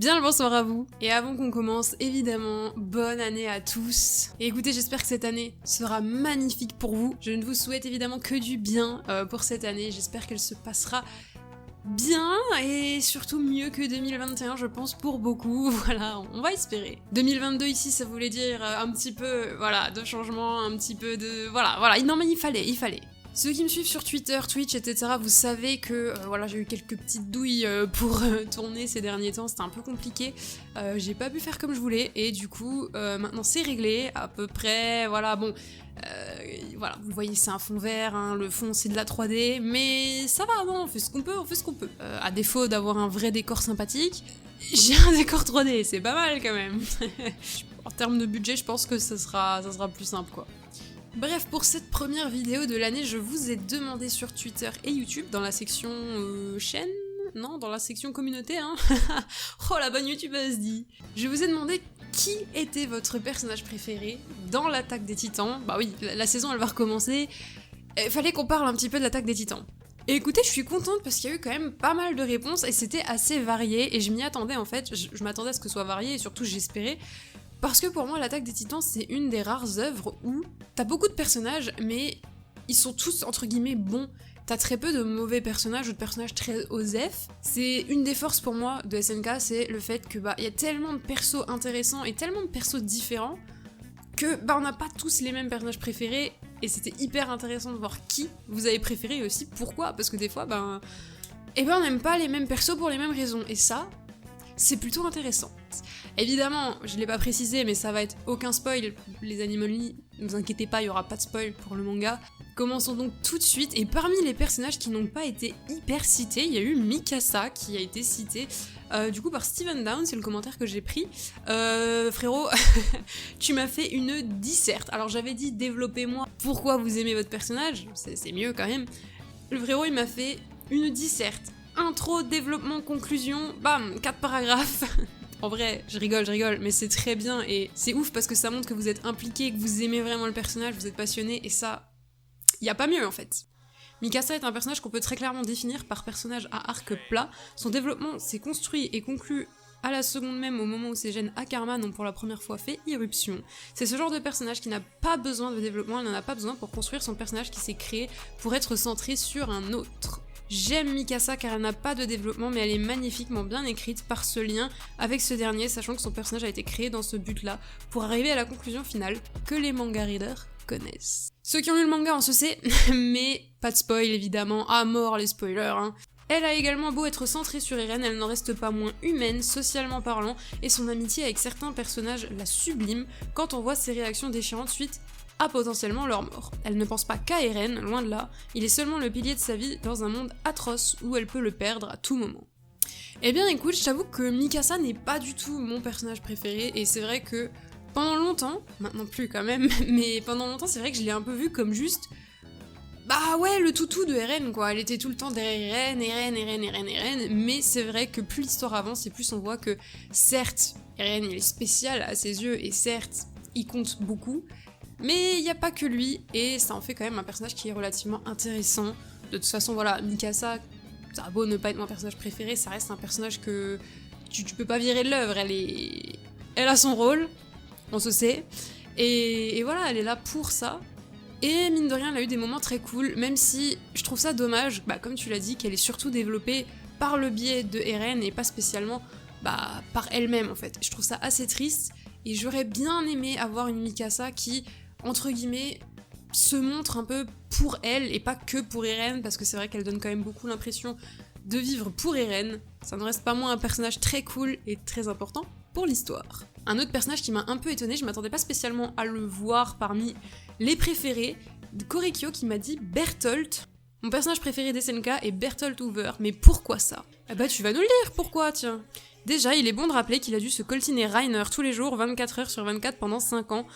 Bien le bonsoir à vous. Et avant qu'on commence, évidemment, bonne année à tous. Et écoutez, j'espère que cette année sera magnifique pour vous. Je ne vous souhaite évidemment que du bien pour cette année. J'espère qu'elle se passera bien et surtout mieux que 2021, je pense, pour beaucoup. Voilà, on va espérer. 2022 ici, ça voulait dire un petit peu, voilà, de changement, un petit peu de... Voilà. Non mais il fallait. Ceux qui me suivent sur Twitter, Twitch, etc., vous savez que voilà, j'ai eu quelques petites douilles pour tourner ces derniers temps, c'était un peu compliqué. J'ai pas pu faire comme je voulais, et du coup, maintenant c'est réglé, à peu près, voilà, bon... voilà, vous voyez, c'est un fond vert, hein, le fond c'est de la 3D, mais ça va, non, on fait ce qu'on peut. À défaut d'avoir un vrai décor sympathique, j'ai un décor 3D, c'est pas mal quand même. En termes de budget, je pense que ça sera plus simple, quoi. Bref, pour cette première vidéo de l'année, je vous ai demandé sur Twitter et YouTube, dans la section chaîne, non, dans la section communauté, hein. Oh, la bonne youtubeuse dit. Je vous ai demandé qui était votre personnage préféré dans l'Attaque des Titans. Bah oui, la saison elle va recommencer. Il fallait qu'on parle un petit peu de l'Attaque des Titans. Et écoutez, je suis contente parce qu'il y a eu quand même pas mal de réponses et c'était assez varié et je m'y attendais en fait. Je m'attendais à ce que ce soit varié et surtout j'espérais. Parce que pour moi, l'Attaque des Titans, c'est une des rares œuvres où t'as beaucoup de personnages, mais ils sont tous, entre guillemets, bons. T'as très peu de mauvais personnages ou de personnages très osef. C'est une des forces pour moi de SNK, c'est le fait que y a tellement de persos intéressants et tellement de persos différents que on n'a pas tous les mêmes personnages préférés et c'était hyper intéressant de voir qui vous avez préféré et aussi pourquoi, parce que des fois, on n'aime pas les mêmes persos pour les mêmes raisons et ça, c'est plutôt intéressant. Évidemment, je l'ai pas précisé, mais ça va être aucun spoil, les Animonly, ne vous inquiétez pas, il y aura pas de spoil pour le manga. Commençons donc tout de suite, et parmi les personnages qui n'ont pas été hyper cités, il y a eu Mikasa qui a été cité du coup par Steven Down, c'est le commentaire que j'ai pris. Frérot, tu m'as fait une disserte. Alors j'avais dit développez-moi pourquoi vous aimez votre personnage, c'est mieux quand même. Le frérot il m'a fait une disserte. Intro, développement, conclusion, bam, 4 paragraphes. En vrai, je rigole, mais c'est très bien et c'est ouf parce que ça montre que vous êtes impliqué, que vous aimez vraiment le personnage, vous êtes passionné et ça, y a pas mieux en fait. Mikasa est un personnage qu'on peut très clairement définir par personnage à arc plat. Son développement s'est construit et conclu à la seconde même au moment où ses gènes Akarman ont pour la première fois fait irruption. C'est ce genre de personnage qui n'a pas besoin de développement, il n'en a pas besoin pour construire son personnage qui s'est créé pour être centré sur un autre. J'aime Mikasa car elle n'a pas de développement mais elle est magnifiquement bien écrite par ce lien avec ce dernier, sachant que son personnage a été créé dans ce but-là pour arriver à la conclusion finale que les manga readers connaissent. Ceux qui ont lu le manga en se sait, mais pas de spoil évidemment, à mort les spoilers, hein. Elle a également beau être centrée sur Eren, elle n'en reste pas moins humaine, socialement parlant, et son amitié avec certains personnages la sublime quand on voit ses réactions déchirantes suite à potentiellement leur mort. Elle ne pense pas qu'à Eren, loin de là, il est seulement le pilier de sa vie dans un monde atroce où elle peut le perdre à tout moment. Eh bien écoute, je t'avoue que Mikasa n'est pas du tout mon personnage préféré, et c'est vrai que pendant longtemps, maintenant plus quand même, mais pendant longtemps c'est vrai que je l'ai un peu vu comme juste... le toutou de Eren quoi, elle était tout le temps derrière Eren, mais c'est vrai que plus l'histoire avance et plus on voit que certes, Eren il est spécial à ses yeux, et certes, il compte beaucoup, mais il n'y a pas que lui, et ça en fait quand même un personnage qui est relativement intéressant. De toute façon, voilà, Mikasa, ça a beau ne pas être mon personnage préféré, ça reste un personnage que tu peux pas virer de l'œuvre, elle a son rôle, on se sait, et voilà, elle est là pour ça. Et mine de rien, elle a eu des moments très cool, même si je trouve ça dommage, comme tu l'as dit, qu'elle est surtout développée par le biais de Eren et pas spécialement par elle-même en fait. Je trouve ça assez triste, et j'aurais bien aimé avoir une Mikasa qui, entre guillemets, se montre un peu pour elle et pas que pour Eren, parce que c'est vrai qu'elle donne quand même beaucoup l'impression de vivre pour Eren. Ça ne reste pas moins un personnage très cool et très important pour l'histoire. Un autre personnage qui m'a un peu étonnée, je m'attendais pas spécialement à le voir parmi les préférés, Korekiyo qui m'a dit Bertolt. Mon personnage préféré d'SNK est Bertolt Hoover, mais pourquoi ça ? Tu vas nous le dire, pourquoi, tiens. Déjà, il est bon de rappeler qu'il a dû se coltiner Reiner tous les jours, 24 heures sur 24 pendant 5 ans.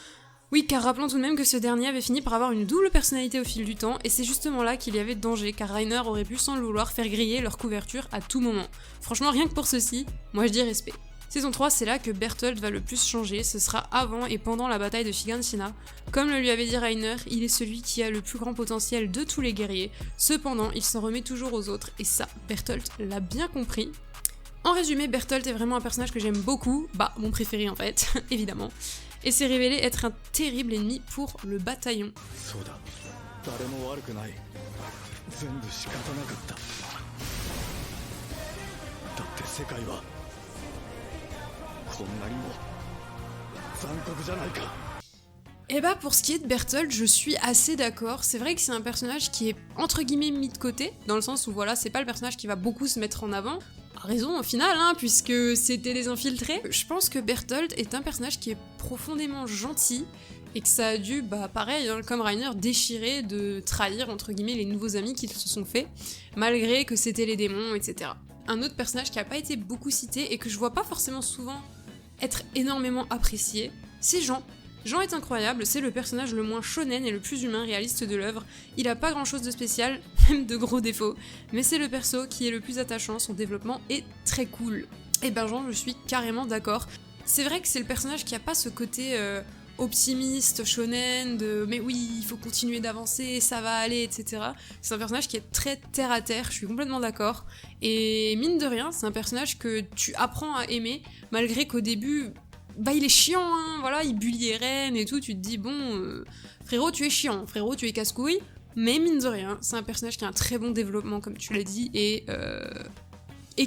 Oui, car rappelons tout de même que ce dernier avait fini par avoir une double personnalité au fil du temps, et c'est justement là qu'il y avait danger, car Reiner aurait pu sans le vouloir faire griller leur couverture à tout moment. Franchement, rien que pour ceci, moi je dis respect. Saison 3, c'est là que Bertolt va le plus changer, ce sera avant et pendant la bataille de Shiganshina. Comme le lui avait dit Reiner, il est celui qui a le plus grand potentiel de tous les guerriers, cependant il s'en remet toujours aux autres, et ça, Bertolt l'a bien compris. En résumé, Bertholdt est vraiment un personnage que j'aime beaucoup, bah mon préféré en fait, évidemment, et s'est révélé être un terrible ennemi pour le bataillon. Et bah pour ce qui est de Bertholdt, je suis assez d'accord. C'est vrai que c'est un personnage qui est entre guillemets mis de côté, dans le sens où voilà, c'est pas le personnage qui va beaucoup se mettre en avant. A raison au final, hein, puisque c'était des infiltrés. Je pense que Bertholdt est un personnage qui est profondément gentil, et que ça a dû, bah pareil, hein, comme Reiner, déchirer de trahir entre guillemets les nouveaux amis qu'ils se sont faits, malgré que c'était les démons, etc. Un autre personnage qui a pas été beaucoup cité et que je vois pas forcément souvent être énormément apprécié, c'est Jean. Jean est incroyable, c'est le personnage le moins shonen et le plus humain réaliste de l'œuvre. Il a pas grand chose de spécial, même de gros défauts, mais c'est le perso qui est le plus attachant, son développement est très cool. Et ben Jean, je suis carrément d'accord. C'est vrai que c'est le personnage qui a pas ce côté optimiste, shonen, de mais oui, il faut continuer d'avancer, ça va aller, etc. C'est un personnage qui est très terre à terre, je suis complètement d'accord. Et mine de rien, c'est un personnage que tu apprends à aimer, malgré qu'au début, bah il est chiant, hein, voilà, il bully Eren et tout, tu te dis bon, frérot tu es chiant, frérot tu es casse-couille, mais mine de rien, c'est un personnage qui a un très bon développement comme tu l'as dit, et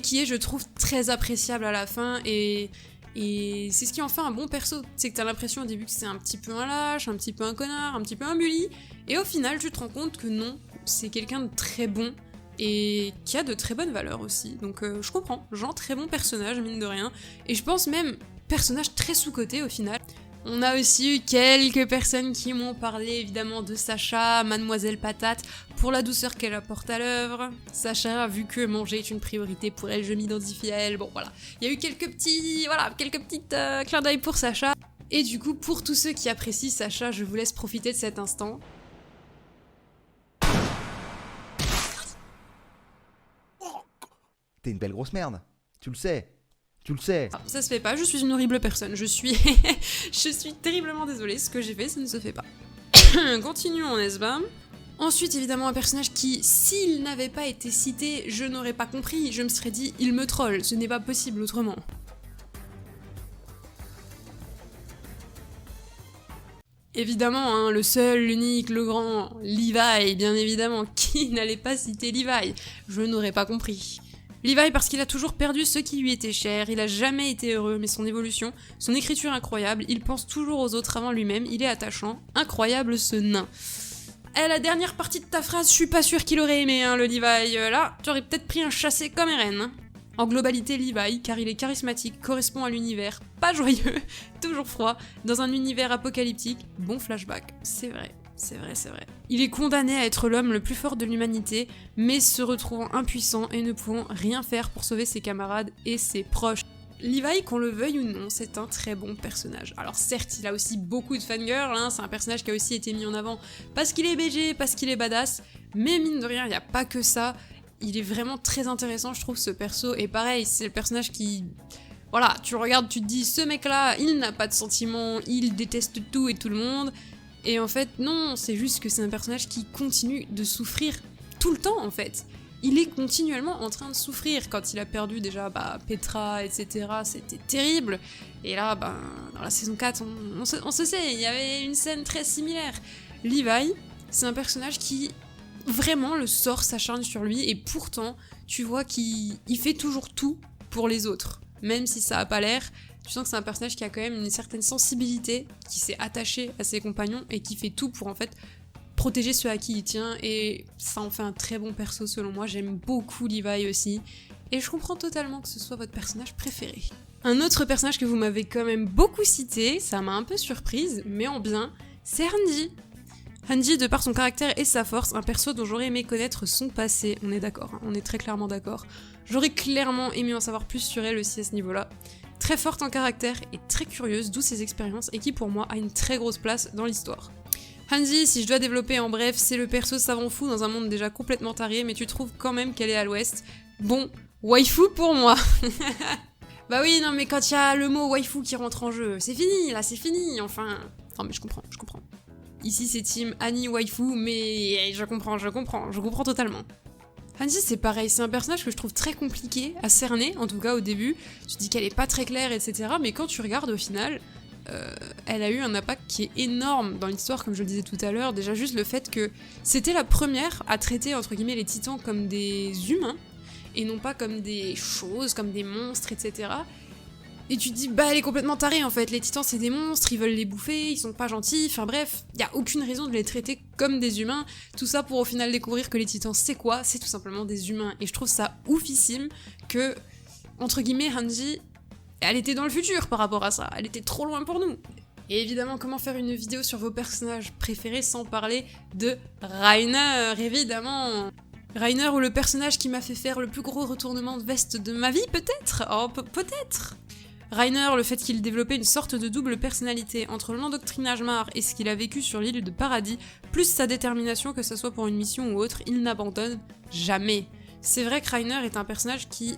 qui est, je trouve, très appréciable à la fin, et c'est ce qui en fait un bon perso, c'est que t'as l'impression au début que c'est un petit peu un lâche, un petit peu un connard, un petit peu un bully, et au final tu te rends compte que non, c'est quelqu'un de très bon, et qui a de très bonnes valeurs aussi, donc je comprends, Jean, très bon personnage, mine de rien, et je pense même personnage très sous-coté au final. On a aussi eu quelques personnes qui m'ont parlé évidemment de Sacha, Mademoiselle Patate, pour la douceur qu'elle apporte à l'œuvre. Sacha, vu que manger est une priorité pour elle, je m'identifie à elle, bon voilà. Il y a eu quelques petits clins d'œil pour Sacha. Et du coup, pour tous ceux qui apprécient Sacha, je vous laisse profiter de cet instant. T'es une belle grosse merde, tu le sais. Tu le sais. Ah, ça se fait pas, je suis une horrible personne, je suis terriblement désolée, ce que j'ai fait, ça ne se fait pas. Continuons, n'est-ce pas ? Ensuite, évidemment, un personnage qui, s'il n'avait pas été cité, je n'aurais pas compris, je me serais dit, il me troll, ce n'est pas possible autrement. Évidemment, hein, le seul, l'unique, le grand, Levi, bien évidemment, qui n'allait pas citer Levi ? Je n'aurais pas compris. Levi parce qu'il a toujours perdu ce qui lui était cher, il a jamais été heureux, mais son évolution, son écriture incroyable, il pense toujours aux autres avant lui-même, il est attachant, incroyable ce nain. Eh, la dernière partie de ta phrase, je suis pas sûre qu'il aurait aimé, hein, le Levi, là, tu aurais peut-être pris un chassé comme Eren. En globalité, Levi, car il est charismatique, correspond à l'univers, pas joyeux, toujours froid, dans un univers apocalyptique, bon flashback, c'est vrai. C'est vrai. Il est condamné à être l'homme le plus fort de l'humanité, mais se retrouvant impuissant et ne pouvant rien faire pour sauver ses camarades et ses proches. Levi, qu'on le veuille ou non, c'est un très bon personnage. Alors certes, il a aussi beaucoup de fangirls, hein, c'est un personnage qui a aussi été mis en avant parce qu'il est BG, parce qu'il est badass, mais mine de rien, il n'y a pas que ça. Il est vraiment très intéressant, je trouve, ce perso, et pareil, c'est le personnage qui... Voilà, tu le regardes, tu te dis, ce mec-là, il n'a pas de sentiments, il déteste tout et tout le monde... Et en fait, non, c'est juste que c'est un personnage qui continue de souffrir tout le temps, en fait. Il est continuellement en train de souffrir. Quand il a perdu déjà Petra, etc., c'était terrible. Et là, dans la saison 4, on se sait, il y avait une scène très similaire. Levi, c'est un personnage qui, vraiment, le sort s'acharne sur lui, et pourtant, tu vois qu'il fait toujours tout pour les autres. Même si ça a pas l'air... Tu sens que c'est un personnage qui a quand même une certaine sensibilité, qui s'est attaché à ses compagnons et qui fait tout pour en fait protéger ceux à qui il tient, et ça en fait un très bon perso selon moi. J'aime beaucoup Levi aussi, et je comprends totalement que ce soit votre personnage préféré. Un autre personnage que vous m'avez quand même beaucoup cité, ça m'a un peu surprise, mais en bien, c'est Hanji. Hanji, de par son caractère et sa force, un perso dont j'aurais aimé connaître son passé, on est d'accord, hein, on est très clairement d'accord. J'aurais clairement aimé en savoir plus sur elle aussi à ce niveau-là. Très forte en caractère et très curieuse, d'où ses expériences, et qui pour moi a une très grosse place dans l'histoire. Hanji, si je dois développer en bref, c'est le perso savant fou dans un monde déjà complètement taré, mais tu trouves quand même qu'elle est à l'ouest. Bon, waifu pour moi. Bah oui, non mais quand il y a le mot waifu qui rentre en jeu, c'est fini, là c'est fini, enfin... Non mais je comprends. Ici c'est team Annie waifu, mais je comprends totalement. Hanji, c'est pareil, c'est un personnage que je trouve très compliqué à cerner, en tout cas au début. Tu te dis qu'elle est pas très claire, etc. Mais quand tu regardes au final, elle a eu un impact qui est énorme dans l'histoire, comme je le disais tout à l'heure. Déjà juste le fait que c'était la première à traiter, entre guillemets, les titans comme des humains, et non pas comme des choses, comme des monstres, etc. Et tu te dis, bah elle est complètement tarée en fait, les titans c'est des monstres, ils veulent les bouffer, ils sont pas gentils, enfin bref, y a aucune raison de les traiter comme des humains, tout ça pour au final découvrir que les titans c'est quoi? C'est tout simplement des humains, et je trouve ça oufissime que, entre guillemets, Hanji, elle était dans le futur par rapport à ça, elle était trop loin pour nous. Et évidemment, comment faire une vidéo sur vos personnages préférés sans parler de Reiner, évidemment. Reiner, ou le personnage qui m'a fait faire le plus gros retournement de veste de ma vie, peut-être? Oh, peut-être. Reiner, le fait qu'il développait une sorte de double personnalité entre l'endoctrinage Mar et ce qu'il a vécu sur l'île de Paradis, plus sa détermination, que ce soit pour une mission ou autre, il n'abandonne jamais. C'est vrai que Reiner est un personnage qui...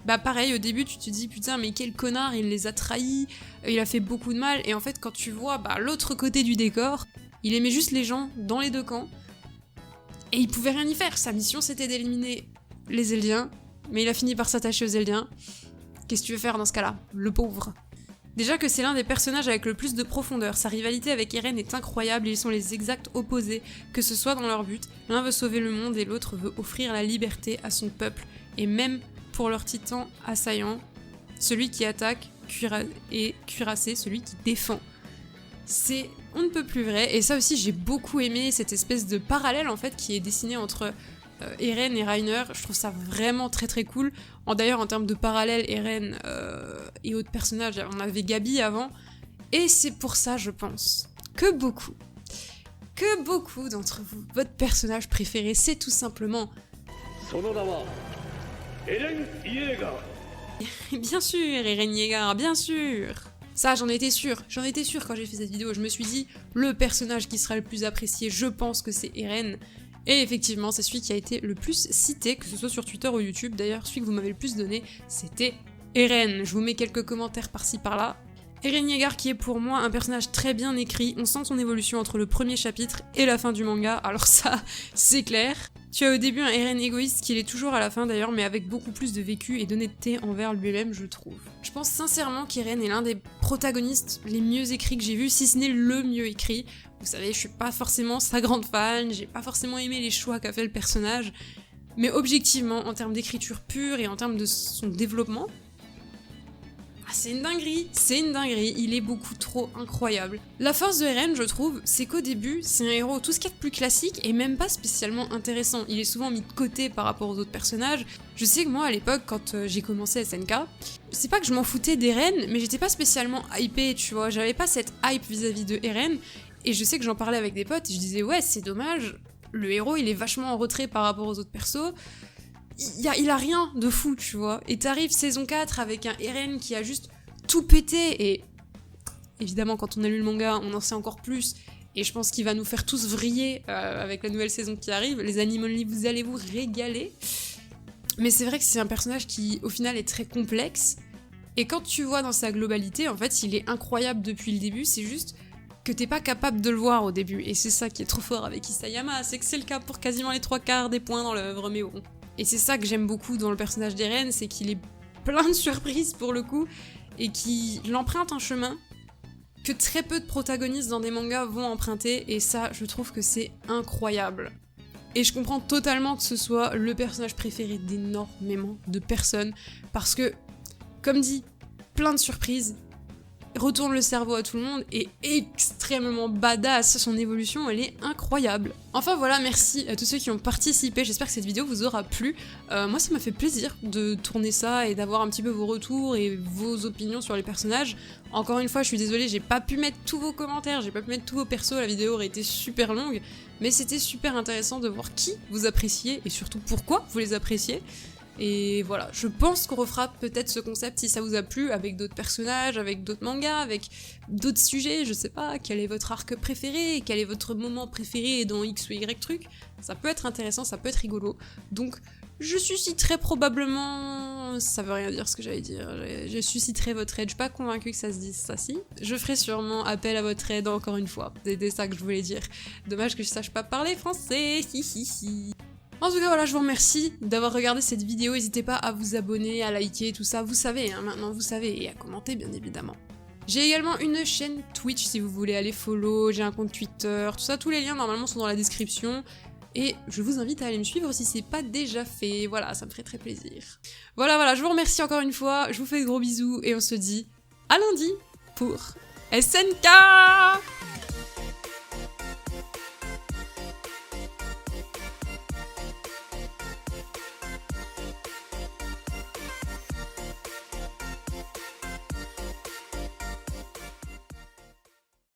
Bah pareil, au début tu te dis putain mais quel connard, il les a trahis, il a fait beaucoup de mal, et en fait quand tu vois l'autre côté du décor, il aimait juste les gens dans les deux camps, et il pouvait rien y faire. Sa mission c'était d'éliminer les Eldiens, mais il a fini par s'attacher aux Eldiens. Qu'est-ce que tu veux faire dans ce cas-là? Le pauvre. Déjà que c'est l'un des personnages avec le plus de profondeur, sa rivalité avec Eren est incroyable, ils sont les exacts opposés, que ce soit dans leur but, l'un veut sauver le monde et l'autre veut offrir la liberté à son peuple, et même pour leur titan assaillant, celui qui attaque et cuirassé, celui qui défend. C'est on ne peut plus vrai, et ça aussi j'ai beaucoup aimé cette espèce de parallèle en fait qui est dessiné entre Eren et Reiner. Je trouve ça vraiment très très cool. D'ailleurs en termes de parallèle, Eren et autres personnages, on avait Gabi avant, et c'est pour ça je pense que beaucoup d'entre vous, votre personnage préféré c'est tout simplement Eren Yeager. Bien sûr, Eren Yeager, bien sûr. Ça, j'en étais sûre quand j'ai fait cette vidéo. Je me suis dit, le personnage qui sera le plus apprécié, je pense que c'est Eren. Et effectivement, c'est celui qui a été le plus cité, que ce soit sur Twitter ou YouTube. D'ailleurs, celui que vous m'avez le plus donné, c'était Eren. Je vous mets quelques commentaires par-ci par-là. Eren Yeager qui est pour moi un personnage très bien écrit. On sent son évolution entre le premier chapitre et la fin du manga. Alors ça, c'est clair. Tu as au début un Eren égoïste qui l'est toujours à la fin d'ailleurs, mais avec beaucoup plus de vécu et d'honnêteté envers lui-même, je trouve. Je pense sincèrement qu'Eren est l'un des protagonistes les mieux écrits que j'ai vus, si ce n'est le mieux écrit. Vous savez, je suis pas forcément sa grande fan, j'ai pas forcément aimé les choix qu'a fait le personnage, mais objectivement, en termes d'écriture pure et en termes de son développement, c'est une dinguerie, il est beaucoup trop incroyable. La force de Eren, je trouve, c'est qu'au début, c'est un héros tout ce qu'il y a de plus classique et même pas spécialement intéressant. Il est souvent mis de côté par rapport aux autres personnages. Je sais que moi, à l'époque, quand j'ai commencé SNK, c'est pas que je m'en foutais d'Eren, mais j'étais pas spécialement hypée, tu vois. J'avais pas cette hype vis-à-vis de Eren, et je sais que j'en parlais avec des potes, et je disais, ouais, c'est dommage, le héros, il est vachement en retrait par rapport aux autres persos. Il a rien de fou, tu vois. Et t'arrives saison 4 avec un Eren qui a juste tout pété, et évidemment quand on a lu le manga, on en sait encore plus, et je pense qu'il va nous faire tous vriller avec la nouvelle saison qui arrive. Les Anime Only, vous allez vous régaler. Mais c'est vrai que c'est un personnage qui, au final, est très complexe, et quand tu vois dans sa globalité, en fait, il est incroyable depuis le début, c'est juste que t'es pas capable de le voir au début, et c'est ça qui est trop fort avec Isayama, c'est que c'est le cas pour quasiment les 3/4 des points dans l'œuvre, mais bon. Et c'est ça que j'aime beaucoup dans le personnage d'Eren, c'est qu'il est plein de surprises pour le coup, et qui l'emprunte un chemin que très peu de protagonistes dans des mangas vont emprunter, et ça, je trouve que c'est incroyable. Et je comprends totalement que ce soit le personnage préféré d'énormément de personnes, parce que, comme dit, plein de surprises, retourne le cerveau à tout le monde, et extrêmement badass, son évolution elle est incroyable. Enfin voilà, merci à tous ceux qui ont participé, j'espère que cette vidéo vous aura plu. Moi ça m'a fait plaisir de tourner ça et d'avoir un petit peu vos retours et vos opinions sur les personnages. Encore une fois, je suis désolée, j'ai pas pu mettre tous vos commentaires, j'ai pas pu mettre tous vos persos, la vidéo aurait été super longue, mais c'était super intéressant de voir qui vous appréciez et surtout pourquoi vous les appréciez. Et voilà, je pense qu'on refera peut-être ce concept si ça vous a plu, avec d'autres personnages, avec d'autres mangas, avec d'autres sujets, je sais pas, quel est votre arc préféré, quel est votre moment préféré dans X ou Y truc. Ça peut être intéressant, ça peut être rigolo. Donc, je susciterai probablement... Ça veut rien dire ce que j'allais dire. Je susciterai votre aide, je suis pas convaincue que ça se dise ça, si. Je ferai sûrement appel à votre aide encore une fois. C'était ça que je voulais dire. Dommage que je sache pas parler français, hi hi hi. En tout cas, voilà, je vous remercie d'avoir regardé cette vidéo. N'hésitez pas à vous abonner, à liker, tout ça. Vous savez, hein, maintenant vous savez. Et à commenter, bien évidemment. J'ai également une chaîne Twitch si vous voulez aller follow. J'ai un compte Twitter, tout ça. Tous les liens, normalement, sont dans la description. Et je vous invite à aller me suivre si c'est pas déjà fait. Voilà, ça me ferait très plaisir. Voilà, je vous remercie encore une fois. Je vous fais de gros bisous. Et on se dit à lundi pour SNK!